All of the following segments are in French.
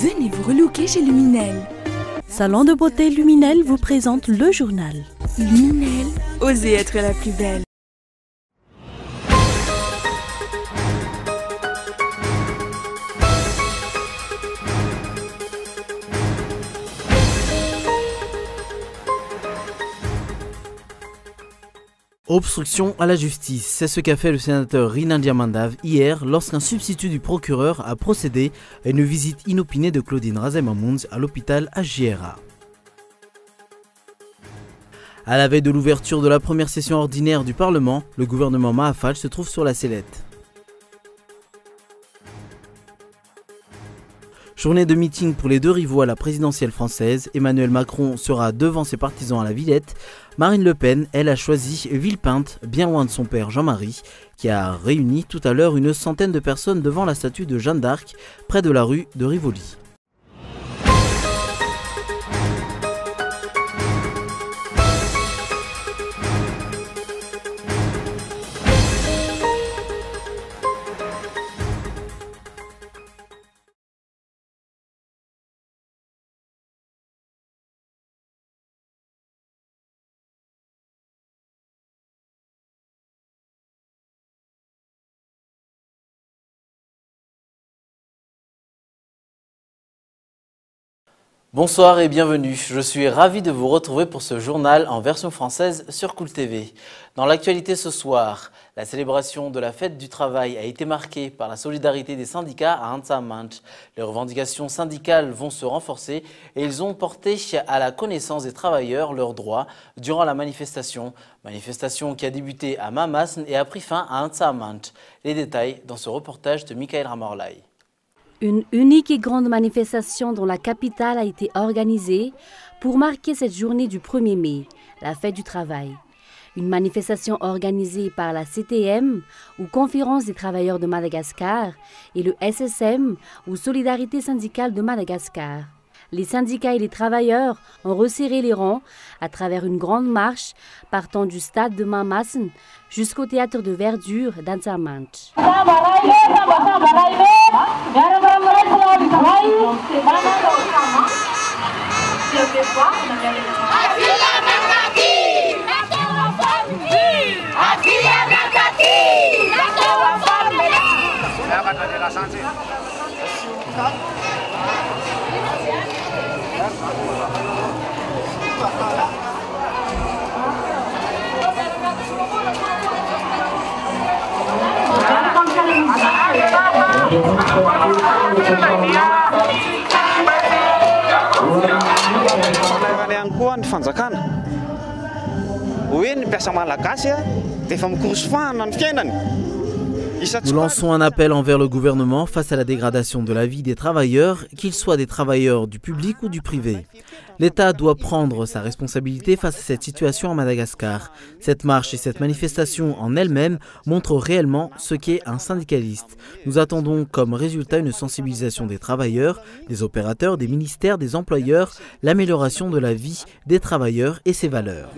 Venez vous relooker chez Luminel. Salon de beauté Luminel vous présente le journal. Luminel, osez être la plus belle. Obstruction à la justice, c'est ce qu'a fait le sénateur Rinan Diamandav hier lorsqu'un substitut du procureur a procédé à une visite inopinée de Claudine Razem-Amounds à l'hôpital HJRA. À la veille de l'ouverture de la première session ordinaire du Parlement, le gouvernement Mahafal se trouve sur la sellette. Journée de meeting pour les deux rivaux à la présidentielle française, Emmanuel Macron sera devant ses partisans à la Villette. Marine Le Pen, elle, a choisi Villepinte, bien loin de son père Jean-Marie, qui a réuni tout à l'heure une centaine de personnes devant la statue de Jeanne d'Arc, près de la rue de Rivoli. Bonsoir et bienvenue, je suis ravi de vous retrouver pour ce journal en version française sur Cool TV. Dans l'actualité ce soir, la célébration de la fête du travail a été marquée par la solidarité des syndicats à Antsamant. Les revendications syndicales vont se renforcer et ils ont porté à la connaissance des travailleurs leurs droits durant la manifestation. Manifestation qui a débuté à Mamasn et a pris fin à Antsamant. Les détails dans ce reportage de Michael Ramorlai. Une unique et grande manifestation dans la capitale a été organisée pour marquer cette journée du 1er mai, la fête du travail. Une manifestation organisée par la CTM, ou Conférence des travailleurs de Madagascar, et le SSM, ou Solidarité syndicale de Madagascar. Les syndicats et les travailleurs ont resserré les rangs à travers une grande marche partant du stade de Mamasn jusqu'au théâtre de verdure d'Antsamant. Nous lançons un appel envers le gouvernement face à la dégradation de la vie des travailleurs, qu'ils soient des travailleurs du public ou du privé. L'État doit prendre sa responsabilité face à cette situation à Madagascar. Cette marche et cette manifestation en elle-même montrent réellement ce qu'est un syndicaliste. Nous attendons comme résultat une sensibilisation des travailleurs, des opérateurs, des ministères, des employeurs, l'amélioration de la vie des travailleurs et ses valeurs.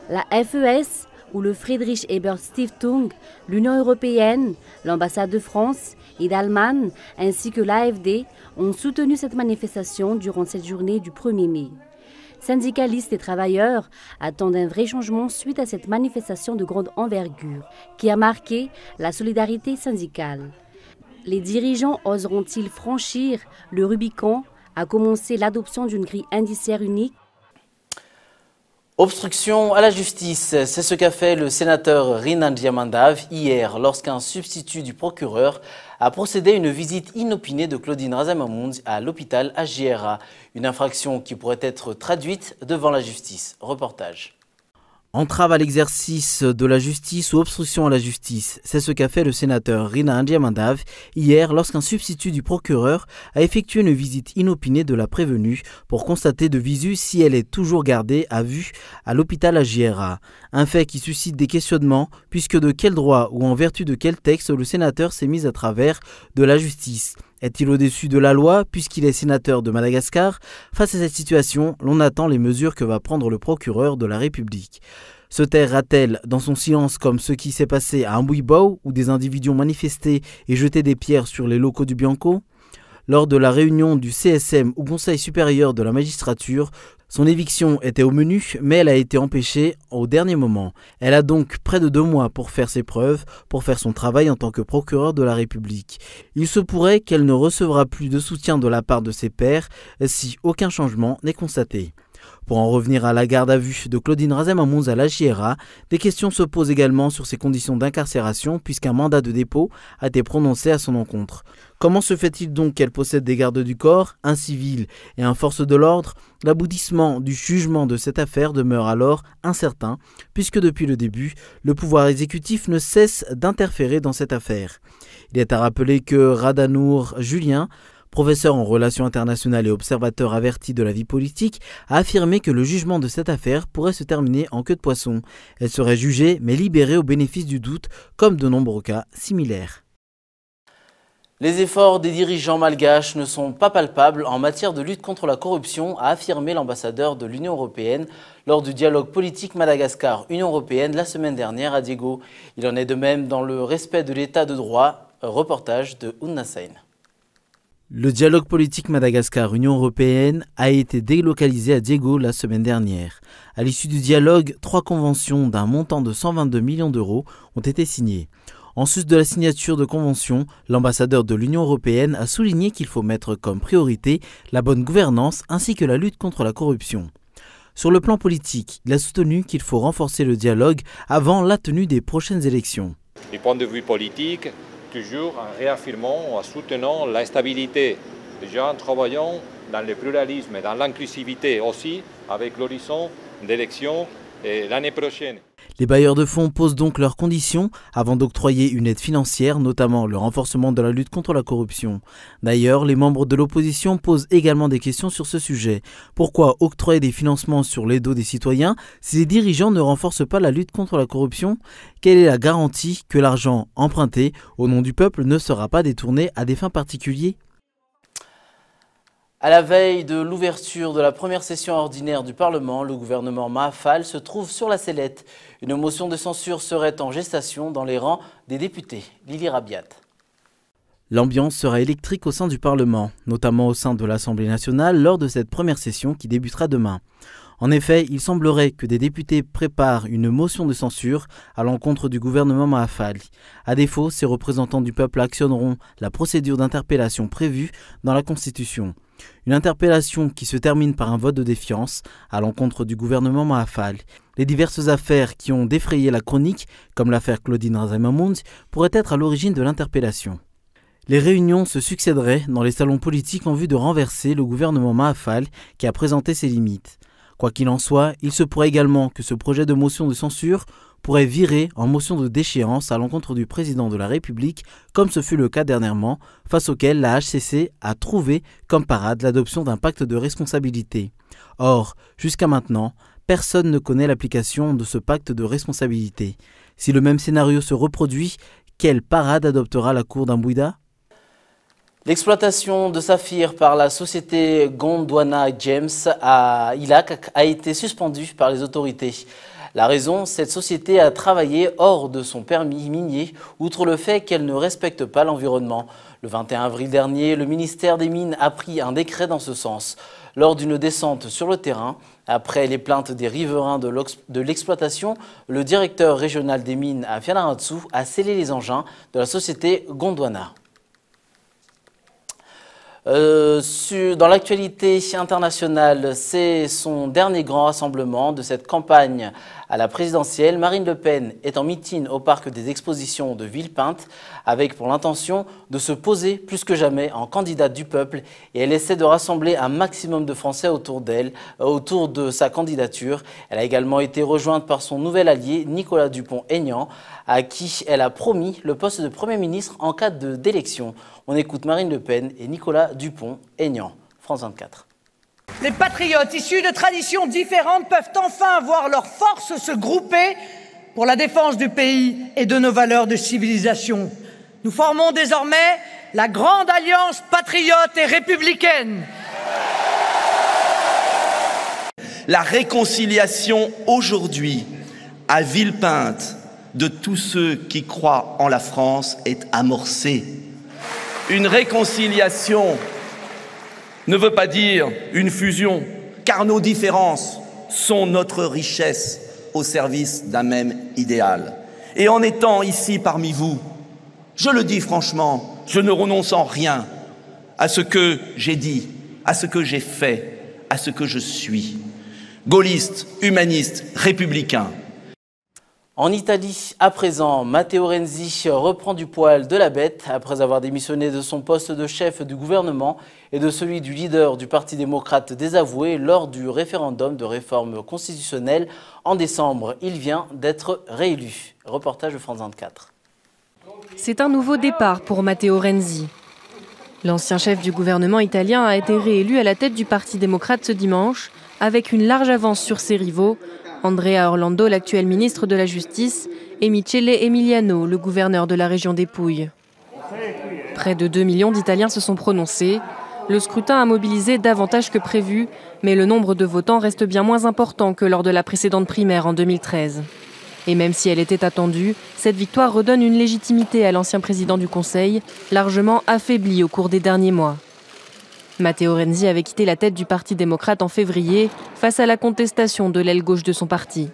La FES, ou le Friedrich Ebert Stiftung, l'Union européenne, l'ambassade de France et d'Allemagne, ainsi que l'AFD, ont soutenu cette manifestation durant cette journée du 1er mai. Syndicalistes et travailleurs attendent un vrai changement suite à cette manifestation de grande envergure qui a marqué la solidarité syndicale. Les dirigeants oseront-ils franchir le Rubicon, à commencer l'adoption d'une grille indiciaire unique? Obstruction à la justice, c'est ce qu'a fait le sénateur Rinan Diamandav hier lorsqu'un substitut du procureur a procédé à une visite inopinée de Claudine Razem-Amounds à l'hôpital HJRA. Une infraction qui pourrait être traduite devant la justice. Reportage. Entrave à l'exercice de la justice ou obstruction à la justice, c'est ce qu'a fait le sénateur Rinan Diamandav hier lorsqu'un substitut du procureur a effectué une visite inopinée de la prévenue pour constater de visu si elle est toujours gardée à vue à l'hôpital HJRA. Un fait qui suscite des questionnements puisque de quel droit ou en vertu de quel texte le sénateur s'est mis à travers de la justice. Est-il au-dessus de la loi puisqu'il est sénateur de Madagascar? Face à cette situation, l'on attend les mesures que va prendre le procureur de la République. Se taira-t-elle dans son silence comme ce qui s'est passé à Mbouibao où des individus ont manifesté et jeté des pierres sur les locaux du Bianco? Lors de la réunion du CSM au Conseil supérieur de la magistrature, son éviction était au menu, mais elle a été empêchée au dernier moment. Elle a donc près de 2 mois pour faire ses preuves, pour faire son travail en tant que procureur de la République. Il se pourrait qu'elle ne recevra plus de soutien de la part de ses pairs si aucun changement n'est constaté. Pour en revenir à la garde à vue de Claudine Razem-Amounz à la JRA, des questions se posent également sur ses conditions d'incarcération puisqu'un mandat de dépôt a été prononcé à son encontre. Comment se fait-il donc qu'elle possède des gardes du corps, un civil et un force de l'ordre? L'aboutissement du jugement de cette affaire demeure alors incertain puisque depuis le début, le pouvoir exécutif ne cesse d'interférer dans cette affaire. Il est à rappeler que Radanour Julien, professeur en relations internationales et observateur averti de la vie politique, a affirmé que le jugement de cette affaire pourrait se terminer en queue de poisson. Elle serait jugée mais libérée au bénéfice du doute, comme de nombreux cas similaires. Les efforts des dirigeants malgaches ne sont pas palpables en matière de lutte contre la corruption, a affirmé l'ambassadeur de l'Union européenne lors du dialogue politique Madagascar-Union européenne la semaine dernière à Diego. Il en est de même dans le respect de l'état de droit. Reportage de Ounassain. Le dialogue politique Madagascar-Union européenne a été délocalisé à Diego la semaine dernière. À l'issue du dialogue, 3 conventions d'un montant de 122 millions d'euros ont été signées. En sus de la signature de conventions, l'ambassadeur de l'Union européenne a souligné qu'il faut mettre comme priorité la bonne gouvernance ainsi que la lutte contre la corruption. Sur le plan politique, il a soutenu qu'il faut renforcer le dialogue avant la tenue des prochaines élections. Du point de vue politique, toujours en réaffirmant, en soutenant la stabilité, déjà en travaillant dans le pluralisme et dans l'inclusivité aussi, avec l'horizon d'élections l'année prochaine. Les bailleurs de fonds posent donc leurs conditions avant d'octroyer une aide financière, notamment le renforcement de la lutte contre la corruption. D'ailleurs, les membres de l'opposition posent également des questions sur ce sujet. Pourquoi octroyer des financements sur les dos des citoyens si les dirigeants ne renforcent pas la lutte contre la corruption? Quelle est la garantie que l'argent emprunté au nom du peuple ne sera pas détourné à des fins particulières? À la veille de l'ouverture de la première session ordinaire du Parlement, le gouvernement Mahafal se trouve sur la sellette. Une motion de censure serait en gestation dans les rangs des députés. Lily Rabiat. L'ambiance sera électrique au sein du Parlement, notamment au sein de l'Assemblée nationale lors de cette première session qui débutera demain. En effet, il semblerait que des députés préparent une motion de censure à l'encontre du gouvernement Mahafal. À défaut, ces représentants du peuple actionneront la procédure d'interpellation prévue dans la Constitution. Une interpellation qui se termine par un vote de défiance à l'encontre du gouvernement Mahafal. Les diverses affaires qui ont défrayé la chronique, comme l'affaire Claudine Razem-Amounz, pourraient être à l'origine de l'interpellation. Les réunions se succéderaient dans les salons politiques en vue de renverser le gouvernement Mahafal qui a présenté ses limites. Quoi qu'il en soit, il se pourrait également que ce projet de motion de censure pourrait virer en motion de déchéance à l'encontre du président de la République, comme ce fut le cas dernièrement, face auquel la HCC a trouvé comme parade l'adoption d'un pacte de responsabilité. Or, jusqu'à maintenant, personne ne connaît l'application de ce pacte de responsabilité. Si le même scénario se reproduit, quelle parade adoptera la Cour d'Ambouida? L'exploitation de saphir par la société Gondwana James à Ilac a été suspendue par les autorités. La raison, cette société a travaillé hors de son permis minier, outre le fait qu'elle ne respecte pas l'environnement. Le 21 avril dernier, le ministère des Mines a pris un décret dans ce sens. Lors d'une descente sur le terrain, après les plaintes des riverains de l'exploitation, le directeur régional des mines à Fianarantsoa a scellé les engins de la société Gondwana. Dans l'actualité internationale, c'est son dernier grand rassemblement de cette campagne à la présidentielle. Marine Le Pen est en meeting au parc des expositions de Villepinte avec pour l'intention de se poser plus que jamais en candidate du peuple et elle essaie de rassembler un maximum de Français autour d'elle, autour de sa candidature. Elle a également été rejointe par son nouvel allié Nicolas Dupont-Aignan à qui elle a promis le poste de Premier ministre en cas d'élection. On écoute Marine Le Pen et Nicolas Dupont-Aignan. France 24. Les patriotes issus de traditions différentes peuvent enfin voir leurs forces se grouper pour la défense du pays et de nos valeurs de civilisation. Nous formons désormais la grande alliance patriote et républicaine. La réconciliation aujourd'hui à Villepinte de tous ceux qui croient en la France est amorcée. Une réconciliation ne veut pas dire une fusion, car nos différences sont notre richesse au service d'un même idéal. Et en étant ici parmi vous, je le dis franchement, je ne renonce en rien à ce que j'ai dit, à ce que j'ai fait, à ce que je suis. Gaulliste, humaniste, républicain. En Italie, à présent, Matteo Renzi reprend du poil de la bête après avoir démissionné de son poste de chef du gouvernement et de celui du leader du Parti démocrate désavoué lors du référendum de réforme constitutionnelle en décembre. Il vient d'être réélu. Reportage de France 24. C'est un nouveau départ pour Matteo Renzi. L'ancien chef du gouvernement italien a été réélu à la tête du Parti démocrate ce dimanche, avec une large avance sur ses rivaux, Andrea Orlando, l'actuel ministre de la Justice, et Michele Emiliano, le gouverneur de la région des Pouilles. Près de 2 millions d'Italiens se sont prononcés. Le scrutin a mobilisé davantage que prévu, mais le nombre de votants reste bien moins important que lors de la précédente primaire en 2013. Et même si elle était attendue, cette victoire redonne une légitimité à l'ancien président du Conseil, largement affaibli au cours des derniers mois. Matteo Renzi avait quitté la tête du Parti démocrate en février face à la contestation de l'aile gauche de son parti.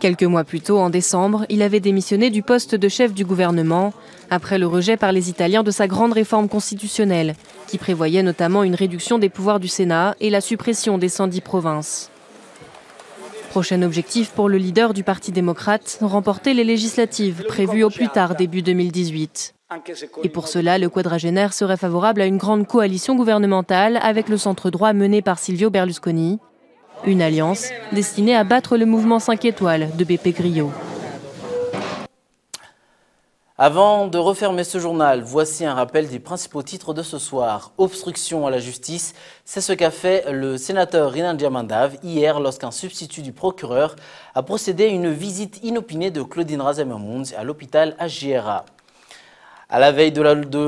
Quelques mois plus tôt, en décembre, il avait démissionné du poste de chef du gouvernement après le rejet par les Italiens de sa grande réforme constitutionnelle, qui prévoyait notamment une réduction des pouvoirs du Sénat et la suppression des 110 provinces. Prochain objectif pour le leader du Parti démocrate, remporter les législatives prévues au plus tard début 2018. Et pour cela, le quadragénaire serait favorable à une grande coalition gouvernementale avec le centre-droit mené par Silvio Berlusconi. Une alliance destinée à battre le mouvement 5 étoiles de Beppe Grillo. Avant de refermer ce journal, voici un rappel des principaux titres de ce soir. Obstruction à la justice, c'est ce qu'a fait le sénateur Renan Diamandav hier lorsqu'un substitut du procureur a procédé à une visite inopinée de Claudine Razamamounzi à l'hôpital HJRA. À la veille de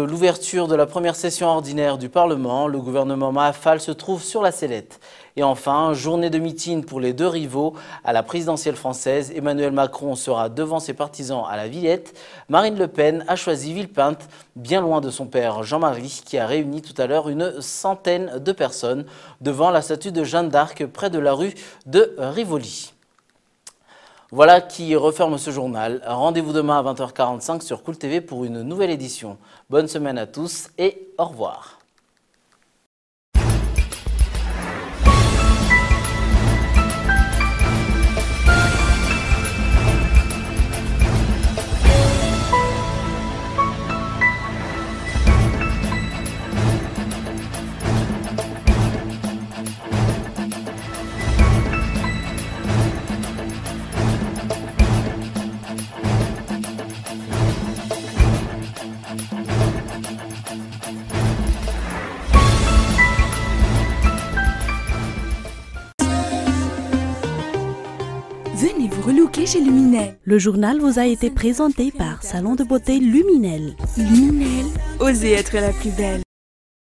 l'ouverture de la première session ordinaire du Parlement, le gouvernement Mahafal se trouve sur la sellette. Et enfin, journée de meeting pour les deux rivaux à la présidentielle française. Emmanuel Macron sera devant ses partisans à la Villette. Marine Le Pen a choisi Villepinte, bien loin de son père Jean-Marie, qui a réuni tout à l'heure une centaine de personnes devant la statue de Jeanne d'Arc près de la rue de Rivoli. Voilà qui referme ce journal. Rendez-vous demain à 20h45 sur Cool TV pour une nouvelle édition. Bonne semaine à tous et au revoir. Venez vous relooker chez Luminel. Le journal vous a été présenté par Salon de beauté Luminel. Luminel, osez être la plus belle.